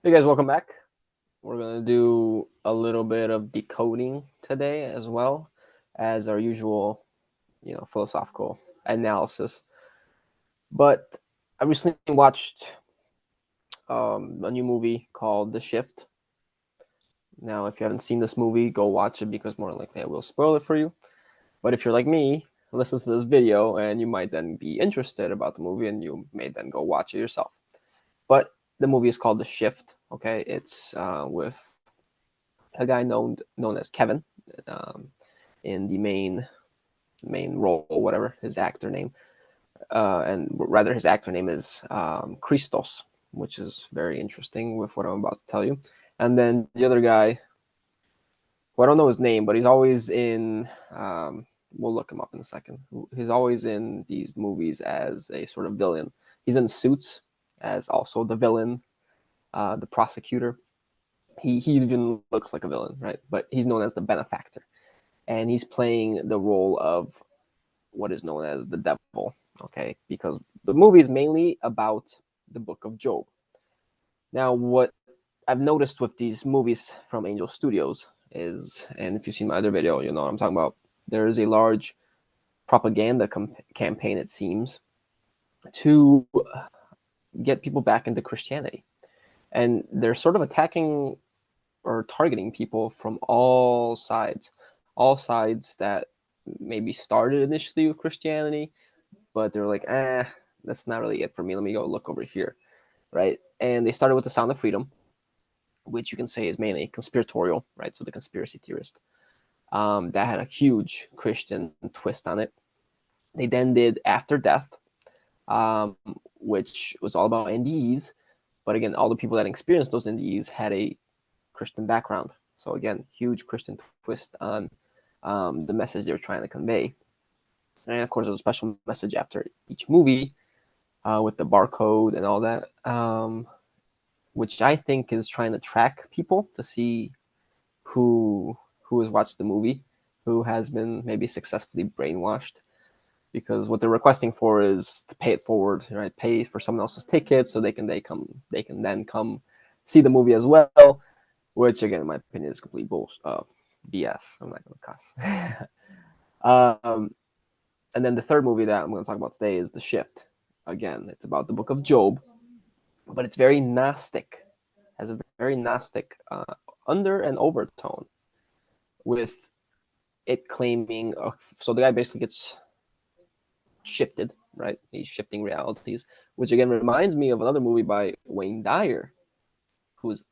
Hey guys, welcome back. We're going to do a little bit of decoding today as well as our usual, philosophical analysis. But I recently watched a new movie called The Shift. Now, if you haven't seen this movie, go watch it because more than likely I will spoil it for you. But if you're like me, listen to this video and you might then be interested about the movie and you may then go watch it yourself. But the movie is called The Shift. Okay, it's with a guy known as Kevin um, in the main role, whatever his actor name, and rather his actor name is Christos, which is very interesting with what I'm about to tell you. And then the other guy, who I don't know his name, but he's always in. We'll look him up in a second. He's always in these movies as a sort of villain. He's in Suits as also the villain, the prosecutor. He even looks like a villain, right? But he's known as the benefactor, and he's playing the role of what is known as the devil. Okay, because the movie is mainly about the Book of Job. Now, what I've noticed with these movies from Angel Studios is, and if you've seen my other video, you know what I'm talking about. There is a large propaganda campaign, it seems, to get people back into Christianity, and they're sort of attacking or targeting people from all sides that maybe started initially with Christianity, but they're like, that's not really it for me. Let me go look over here, right? And they started with the Sound of Freedom, which you can say is mainly conspiratorial, right? So the conspiracy theorist. That had a huge Christian twist on it. They then did After Death, um, which was all about NDEs, but again, all the people that experienced those NDEs had a Christian background. So again, huge Christian twist on the message they were trying to convey. And of course, there's a special message after each movie with the barcode and all that, which I think is trying to track people to see who has watched the movie, who has been maybe successfully brainwashed. Because what they're requesting for is to pay it forward, right? Pay for someone else's ticket so they can then come see the movie as well. Which again, in my opinion, is complete bullshit. BS. I'm not gonna cuss. um, and then the third movie that I'm going to talk about today is The Shift. Again, it's about the Book of Job, but it's very Gnostic, has a very Gnostic under and overtone, with it claiming. So the guy basically gets shifted, right? He's shifting realities, which again reminds me of another movie by Wayne Dyer, who's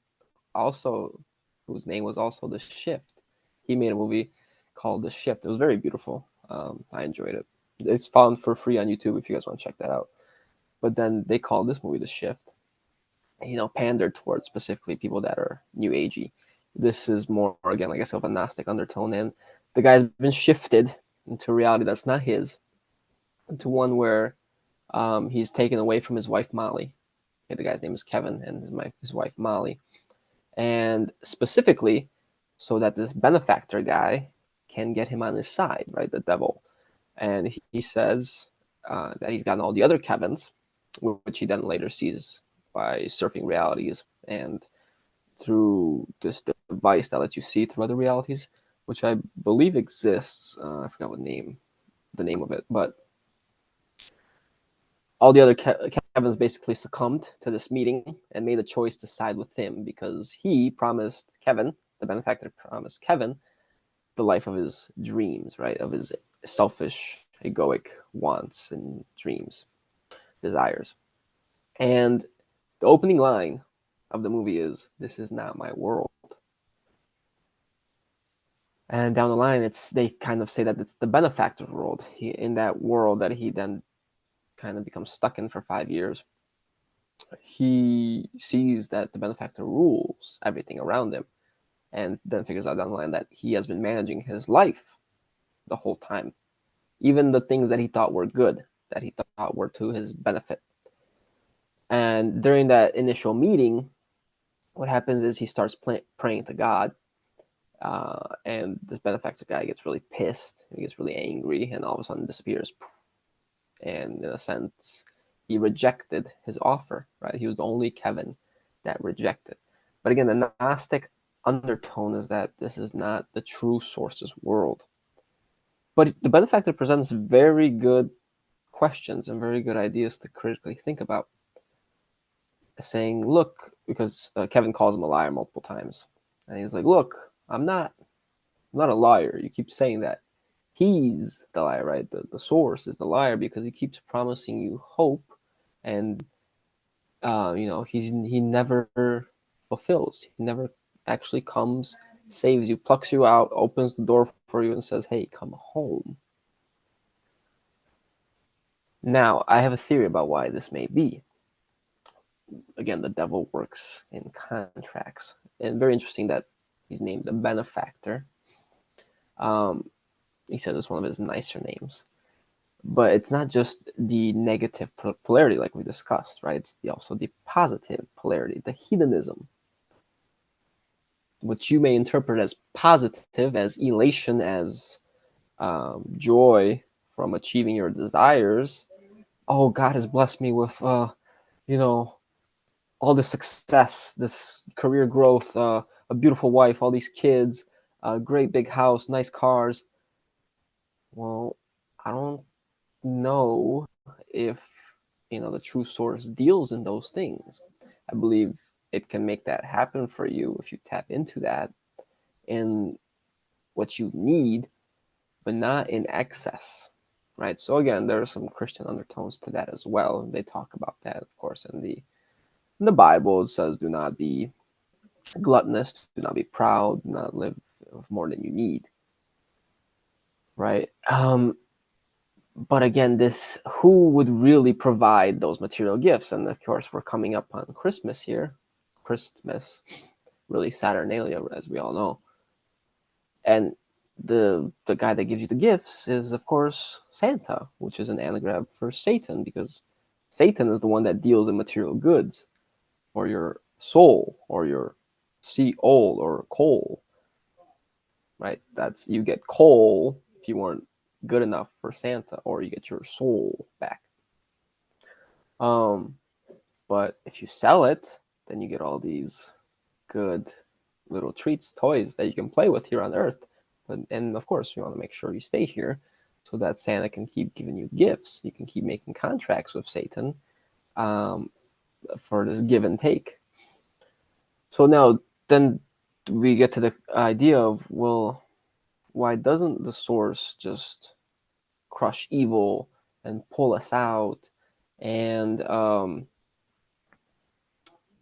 also whose name was also The Shift. He made a movie called The Shift. It was very beautiful. I enjoyed it. It's found for free on YouTube if you guys want to check that out. But then they called this movie The Shift. Pandered towards specifically people that are new agey. This is more again, like I said, of a Gnostic undertone, and the guy's been shifted into a reality that's not his, into one where he's taken away from his wife Molly. Okay, the guy's name is Kevin, and his wife Molly, and specifically so that this benefactor guy can get him on his side, right? The devil. And he says that he's gotten all the other Kevins, which he then later sees by surfing realities and through this device that lets you see through other realities, which I believe exists. I forgot the name of it, but all the other Kevins basically succumbed to this meeting and made a choice to side with him because he promised Kevin, the benefactor promised Kevin, the life of his dreams, right? Of his selfish, egoic wants and dreams, desires. And the opening line of the movie is, "This is not my world." And down the line, they kind of say that it's the benefactor's world. In that world that he then kind of becomes stuck in for 5 years, he sees that the benefactor rules everything around him, and then figures out down the line that he has been managing his life the whole time, even the things that he thought were good, that he thought were to his benefit. And during that initial meeting, what happens is he starts praying to God, and this benefactor guy gets really pissed, he gets really angry, and all of a sudden disappears. And in a sense, he rejected his offer, right? He was the only Kevin that rejected. But again, the Gnostic undertone is that this is not the true source's world. But the benefactor presents very good questions and very good ideas to critically think about. Saying, look, because Kevin calls him a liar multiple times. And he's like, look, I'm not a liar. You keep saying that. He's the liar, right? The source is the liar because he keeps promising you hope, and he never fulfills. He never actually comes, saves you, plucks you out, opens the door for you, and says, "Hey, come home." Now, I have a theory about why this may be. Again, the devil works in contracts, and very interesting that he's named a benefactor. He said it's one of his nicer names. But it's not just the negative polarity like we discussed, right? It's also the positive polarity, the hedonism, which you may interpret as positive, as elation, as joy from achieving your desires. Oh, God has blessed me with, all this success, this career growth, a beautiful wife, all these kids, a great big house, nice cars. Well, I don't know if the true source deals in those things. I believe it can make that happen for you if you tap into that in what you need, but not in excess, right? So again, there are some Christian undertones to that as well. They talk about that, of course, in the Bible. It says, "Do not be gluttonous, do not be proud, do not live with more than you need," right? But again, this who would really provide those material gifts? And of course, we're coming up on Christmas here. Christmas, really Saturnalia, as we all know. And the guy that gives you the gifts is, of course, Santa, which is an anagram for Satan, because Satan is the one that deals in material goods, or your soul, or your soul, or coal, right? That's, you get coal if you weren't good enough for Santa, or you get your soul back. But if you sell it, then you get all these good little treats, toys that you can play with here on Earth. And of course, you want to make sure you stay here so that Santa can keep giving you gifts. You can keep making contracts with Satan for this give and take. So now, then we get to the idea of, well, why doesn't the source just crush evil and pull us out and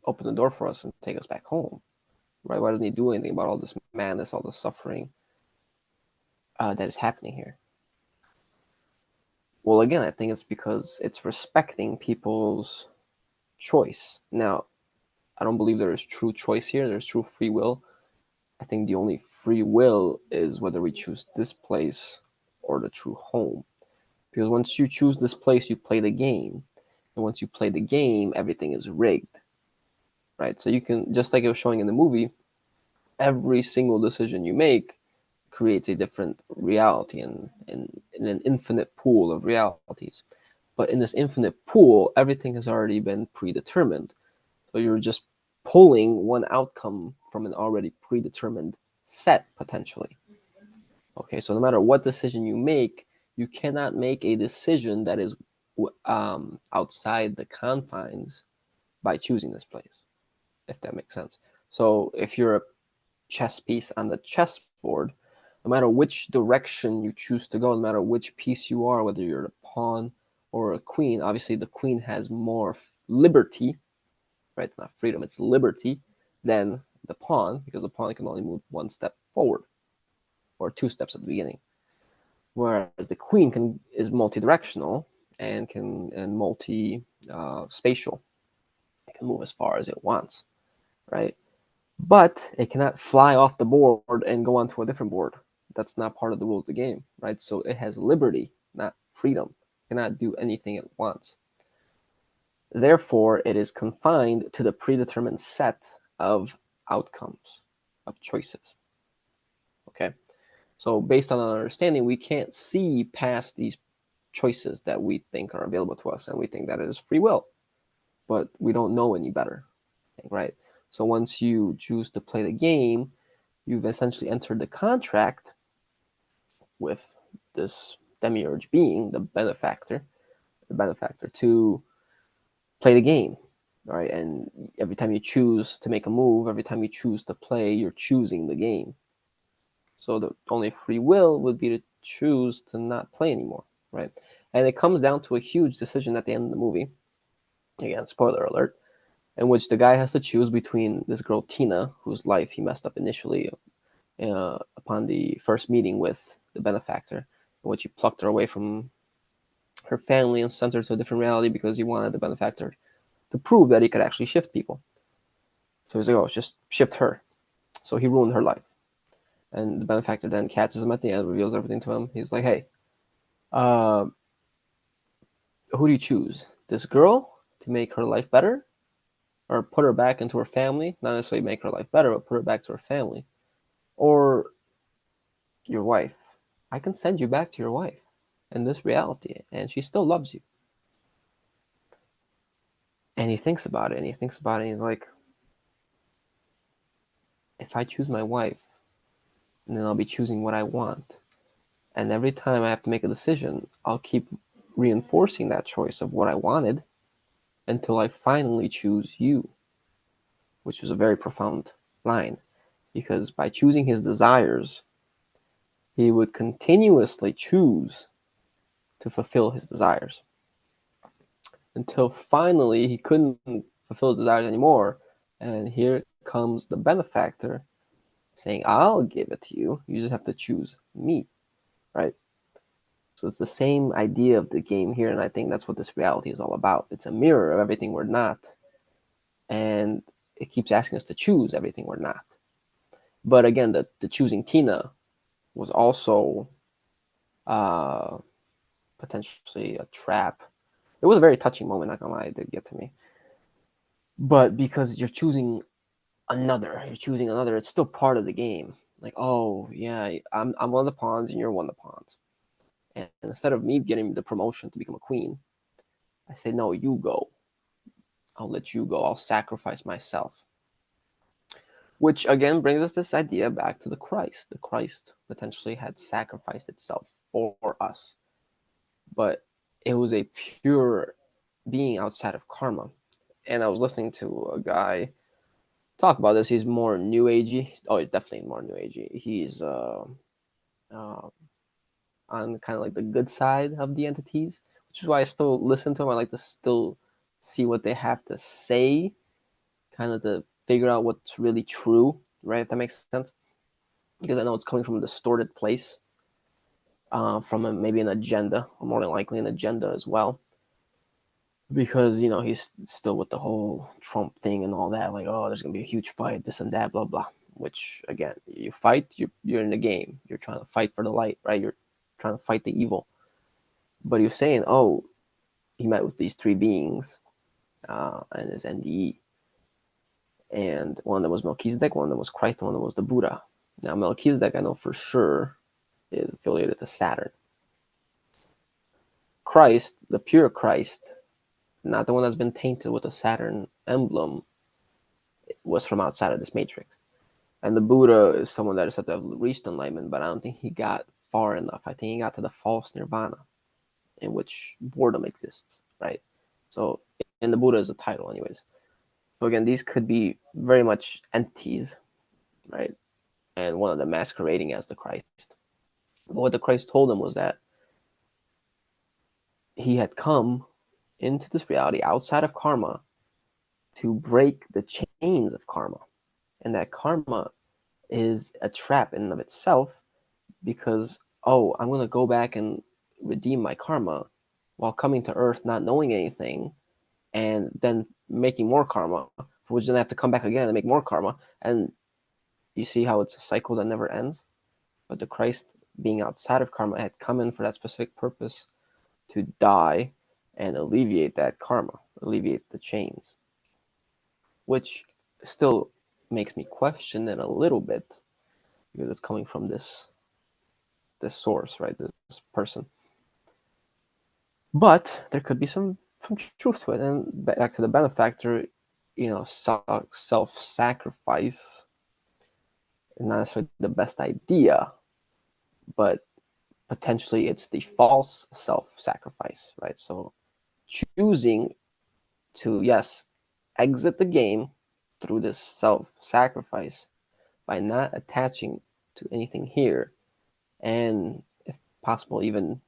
open the door for us and take us back home, right? Why doesn't he do anything about all this madness, all the suffering that is happening here? Well, again, I think it's because it's respecting people's choice. Now, I don't believe there is true choice here. There's true free will. I think the only free will is whether we choose this place or the true home. Because once you choose this place, you play the game. And once you play the game, everything is rigged, right? So you can, just like it was showing in the movie, every single decision you make creates a different reality and in an infinite pool of realities. But in this infinite pool, everything has already been predetermined. So you're just pulling one outcome from an already predetermined set, potentially. Okay, so no matter what decision you make, you cannot make a decision that is outside the confines by choosing this place, if that makes sense. So if you're a chess piece on the chessboard, no matter which direction you choose to go, no matter which piece you are, whether you're a pawn or a queen, obviously the queen has more liberty, right? It's not freedom, it's liberty, than the pawn, because the pawn can only move one step forward or two steps at the beginning. Whereas the queen is multi-directional and multi-spatial. It can move as far as it wants, right? But it cannot fly off the board and go onto a different board. That's not part of the rules of the game, right? So it has liberty, not freedom. It cannot do anything it wants. Therefore, it is confined to the predetermined set of outcomes, of choices. Okay? So based on our understanding, we can't see past these choices that we think are available to us, and we think that it is free will. But we don't know any better, right? So once you choose to play the game, you've essentially entered the contract with this demiurge being, the benefactor, to play the game. All right, and every time you choose to make a move, every time you choose to play, you're choosing the game. So the only free will would be to choose to not play anymore, right? And it comes down to a huge decision at the end of the movie. Again, spoiler alert, in which the guy has to choose between this girl Tina, whose life he messed up initially upon the first meeting with the benefactor, in which he plucked her away from her family and sent her to a different reality because he wanted the benefactor to prove that he could actually shift people. So he's like, oh, just shift her. So he ruined her life. And the benefactor then catches him at the end, reveals everything to him. He's like, hey, uh, who do you choose? This girl to make her life better? Or put her back into her family? Not necessarily make her life better, but put her back to her family. Or your wife? I can send you back to your wife in this reality, and she still loves you. And he thinks about it, and he thinks about it, and he's like, if I choose my wife, then I'll be choosing what I want. And every time I have to make a decision, I'll keep reinforcing that choice of what I wanted until I finally choose you, which is a very profound line. Because by choosing his desires, he would continuously choose to fulfill his desires until finally he couldn't fulfill his desires anymore. And here comes the benefactor saying, I'll give it to you. You just have to choose me, right? So it's the same idea of the game here, and I think that's what this reality is all about. It's a mirror of everything we're not, and it keeps asking us to choose everything we're not. But again, the choosing Tina was also uh, potentially a trap. It was a very touching moment, not gonna lie, it did get to me. But because you're choosing another, it's still part of the game. Like, oh yeah, I'm one of the pawns and you're one of the pawns. And instead of me getting the promotion to become a queen, I say, no, you go. I'll let you go. I'll sacrifice myself. Which again brings us this idea back to the Christ. The Christ potentially had sacrificed itself for us, but it was a pure being outside of karma. And I was listening to a guy talk about this. He's more new agey. Oh, he's definitely more new agey. He's uh, on kind of like the good side of the entities, which is why I still listen to him. I like to still see what they have to say, kind of to figure out what's really true, right? If that makes sense, because I know it's coming from a distorted place, from maybe an agenda, or more than likely an agenda as well. Because he's still with the whole Trump thing and all that, like, oh, there's gonna be a huge fight, this and that, blah blah. Which again, you fight, you're in the game, you're trying to fight for the light, right? You're trying to fight the evil. But you're saying, oh, he met with these three beings and his NDE, and one of them was Melchizedek, one of them was Christ, one of them was the Buddha. Now Melchizedek, I know for sure, is affiliated to Saturn. Christ, the pure Christ, not the one that's been tainted with a Saturn emblem, was from outside of this matrix. And the Buddha is someone that is said to have reached enlightenment, but I don't think he got far enough. I think he got to the false nirvana, in which boredom exists, right? So, and the Buddha is a title, anyways. So again, these could be very much entities, right? And one of them masquerading as the Christ. But what the Christ told him was that he had come into this reality outside of karma to break the chains of karma. And that karma is a trap in and of itself because, oh, I'm going to go back and redeem my karma while coming to earth not knowing anything and then making more karma, for which then I have to come back again and make more karma. And you see how it's a cycle that never ends? But the Christ, being outside of karma, had come in for that specific purpose, to die and alleviate that karma, alleviate the chains, which still makes me question it a little bit because it's coming from this source, right? This person. But there could be some truth to it. And back to the benefactor, self-sacrifice is not necessarily the best idea, but potentially it's the false self-sacrifice, right? So choosing to, yes, exit the game through this self-sacrifice by not attaching to anything here, and if possible even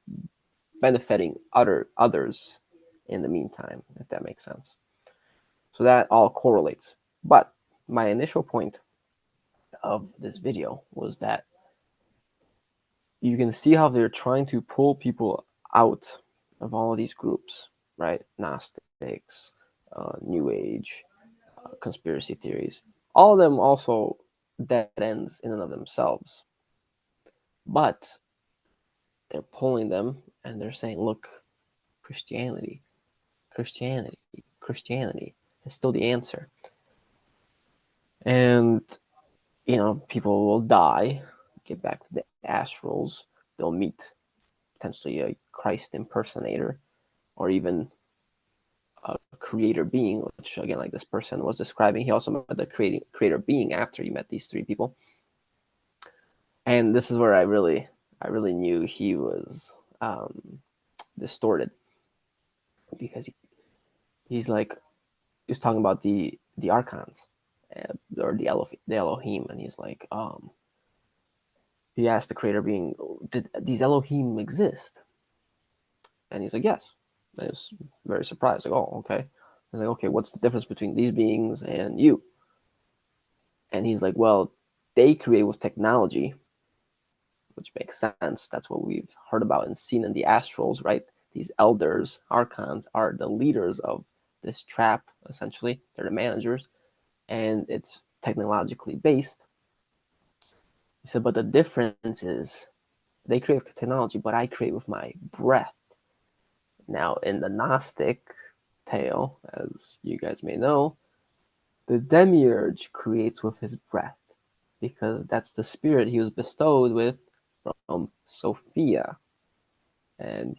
benefiting others in the meantime, if that makes sense. So that all correlates. But my initial point of this video was that you can see how they're trying to pull people out of all of these groups, right? Gnostics, New Age, conspiracy theories. All of them also dead ends in and of themselves. But they're pulling them and they're saying, look, Christianity, Christianity, Christianity is still the answer. And, people will die, get back to the astrals, they'll meet potentially a Christ impersonator or even a creator being, which again, like this person was describing, he also met the creator being after he met these three people. And this is where I really knew he was distorted, because he's like, he was talking about the archons, or the Elohim, and he's like, he asked the creator being, did these Elohim exist? And he's like, yes. And I was very surprised, like, oh, okay. I was like, okay, what's the difference between these beings and you? And he's like, well, they create with technology, which makes sense. That's what we've heard about and seen in the astrals, right? These elders, archons, are the leaders of this trap, essentially. They're the managers, and it's technologically based. He said, but the difference is they create with technology, but I create with my breath. Now, in the Gnostic tale, as you guys may know, the demiurge creates with his breath, because that's the spirit he was bestowed with from Sophia, and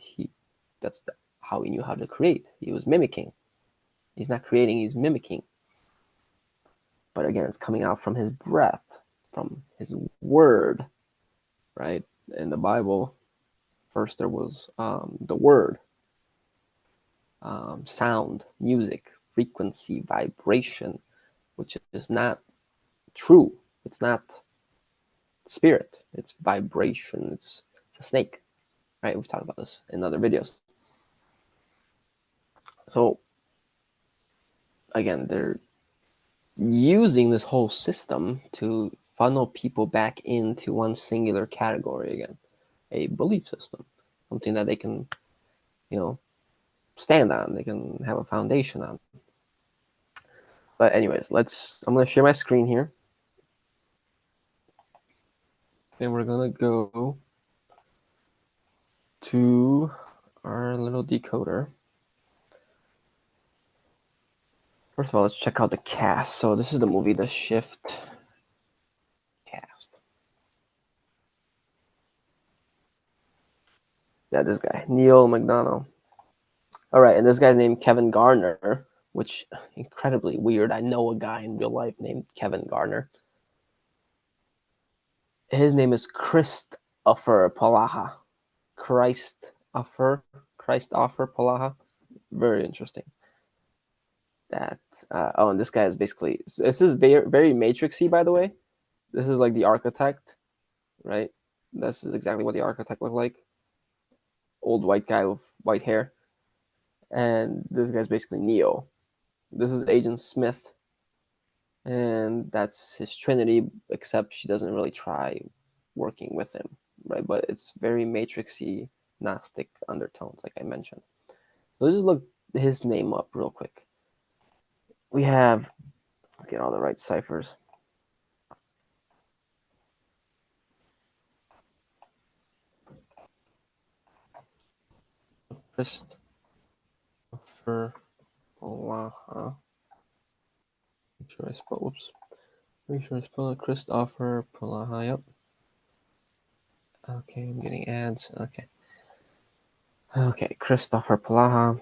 that's how he knew how to create. He was mimicking. He's not creating, he's mimicking. But again, it's coming out from his breath, from his word, right? In the Bible, first there was the word, sound, music, frequency, vibration, which is not true. It's not spirit. It's vibration. It's a snake, right? We've talked about this in other videos. So again, they're using this whole system to funnel people back into one singular category again, a belief system, something that they can, stand on. They can have a foundation on. But anyways, I'm going to share my screen here. And we're going to go to our little decoder. First of all, let's check out the cast. So this is the movie, The Shift cast. Yeah, this guy, Neil McDonough. All right, and this guy's named Kevin Garner, which incredibly weird. I know a guy in real life named Kevin Garner. His name is Christopher Palaha. Christopher Palaha. Very interesting. That and this guy is basically, this is very, very matrixy, by the way. This is like the architect, right? This is exactly what the architect looked like. Old white guy with white hair. And this guy's basically Neo. This is Agent Smith, and that's his Trinity, except she doesn't really try working with him, right? But it's very matrixy, Gnostic undertones, like I mentioned. So let's just look his name up real quick. We have, let's get all the right ciphers. Christopher Palaha. Make sure I spell. Whoops. Make sure I spell it. Christopher Palaha. Yep. Okay, I'm getting ads. Okay. Okay, Christopher Palaha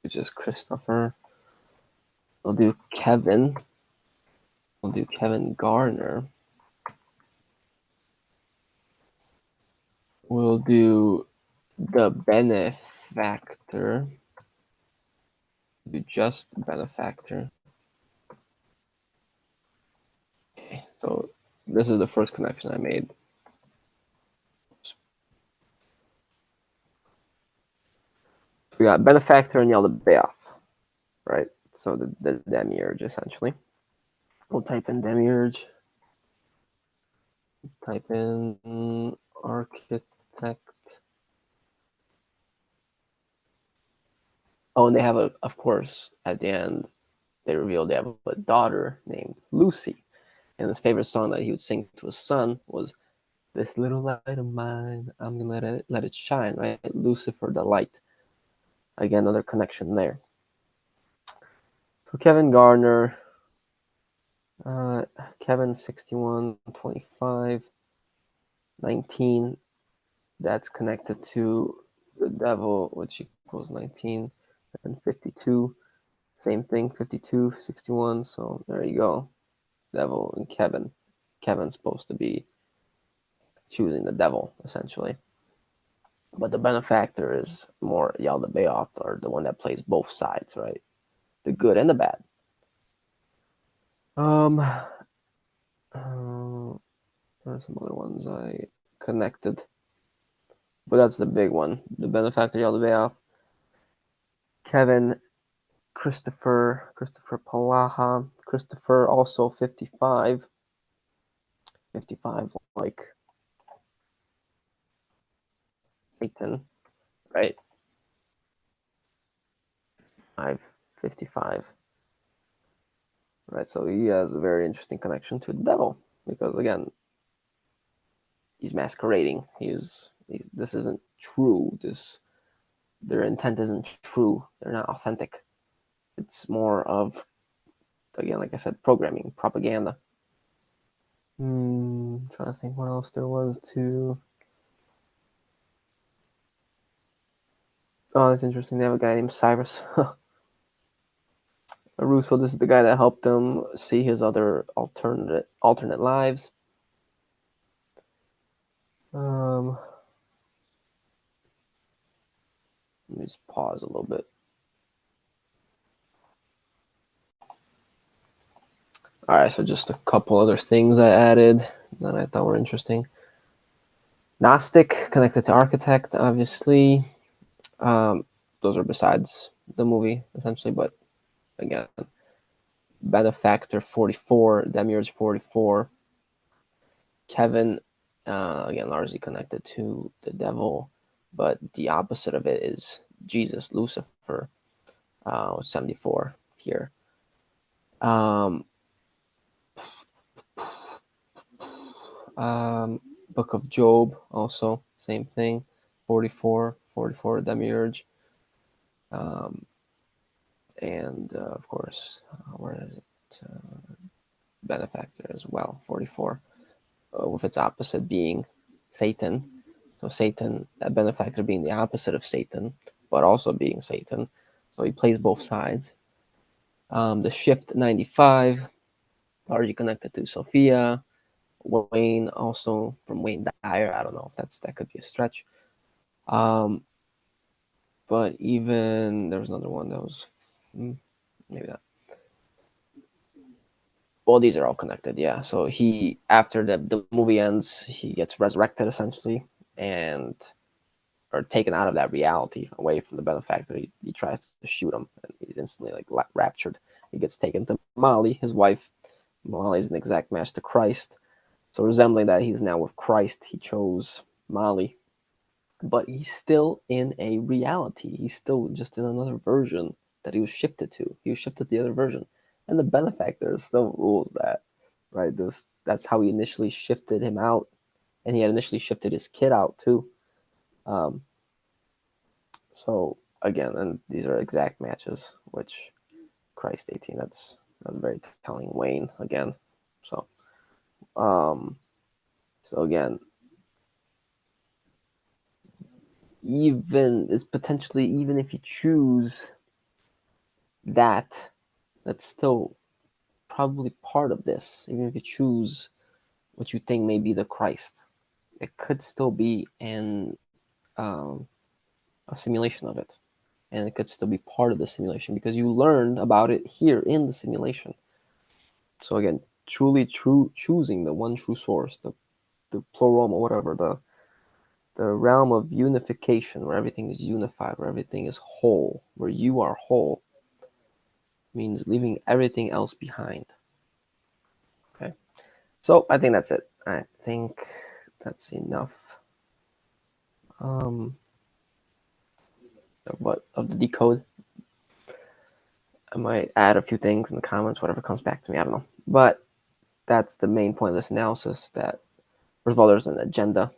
which is Christopher. We'll do Kevin. We'll do Kevin Garner. We'll do the benefactor. Do just benefactor. Okay, so this is the first connection I made. We got benefactor and Yaldabaoth, right? So the demiurge, essentially. We'll type in demiurge. Type in architect. Oh, and they have of course, at the end, they reveal they have a daughter named Lucy. And his favorite song that he would sing to his son was "This Little Light of Mine, I'm gonna let it shine," right? Lucifer, the light. Again, another connection there. So Kevin Garner, Kevin 61, 25, 19. That's connected to the devil, which equals 19, and 52. Same thing, 52, 61. So there you go. Devil and Kevin. Kevin's supposed to be choosing the devil, essentially. But the benefactor is more Yaldabaoth, or the one that plays both sides, right? The good and the bad. There are some other ones I connected, but that's the big one. The benefactor Yaldabaoth, Kevin, Christopher Palaha, Christopher also 55, 55 like Satan, right? 55, right? So he has a very interesting connection to the devil because again, he's masquerading. He's this isn't true. Their intent isn't true. They're not authentic. It's more of, again, like I said, programming, propaganda. Trying to think what else there was to. Oh, that's interesting. They have a guy named Cyrus. Russo, this is the guy that helped him see his other alternate lives. Let me just pause a little bit. All right, so just a couple other things I added that I thought were interesting. Gnostic, connected to architect, obviously. Those are besides the movie, essentially, but again, benefactor 44, demiurge 44. Kevin, again, largely connected to the devil, but the opposite of it is Jesus, Lucifer, 74 here. Book of Job, also, same thing, 44 demiurge. And of course, where is it? Benefactor as well, 44, with its opposite being Satan. So Satan, that benefactor being the opposite of Satan, but also being Satan. So he plays both sides. The Shift 95, largely connected to Sophia. Wayne, also from Wayne Dyer. I don't know if that could be a stretch. But even there was another one that was maybe not. Well, these are all connected, yeah. So he, after the movie ends, he gets resurrected essentially, and or taken out of that reality, away from the benefactor. He tries to shoot him, and he's instantly like raptured. He gets taken to Molly, his wife. Molly is an exact match to Christ. So resembling that, he's now with Christ. He chose Molly, but he's still in a reality. He's still just in another version that he was shifted to. He was shifted to the other version, and the benefactor still rules that, right? That's how he initially shifted him out, and he had initially shifted his kid out too. So again, and these are exact matches, which Christ 18. That's very telling. Wayne again. So so again, even it's potentially, even if you choose that's still probably part of this. Even if you choose what you think may be the Christ, it could still be um, a simulation of it, and it could still be part of the simulation because you learned about it here in the simulation. So again, truly choosing the one true source, the pleroma, whatever, the realm of unification, where everything is unified, where everything is whole, where you are whole, means leaving everything else behind. Okay, so I think that's it. I think that's enough. Of the decode. I might add a few things in the comments, whatever comes back to me. I don't know, but that's the main point of this analysis. That first of all, there's an agenda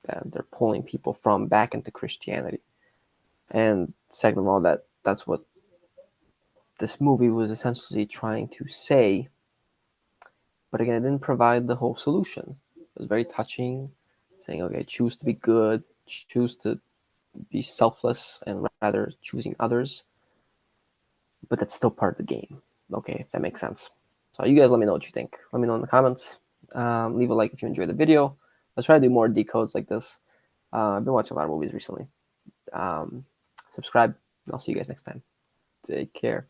that they're pulling people from back into Christianity, and second of all, that's what this movie was essentially trying to say. But again, it didn't provide the whole solution. It was very touching, saying, okay, choose to be good, choose to be selfless, and rather choosing others. But that's still part of the game. Okay, if that makes sense. So you guys let me know what you think. Let me know in the comments. Leave a like if you enjoyed the video. Let's try to do more decodes like this. I've been watching a lot of movies recently. Subscribe, and I'll see you guys next time. Take care.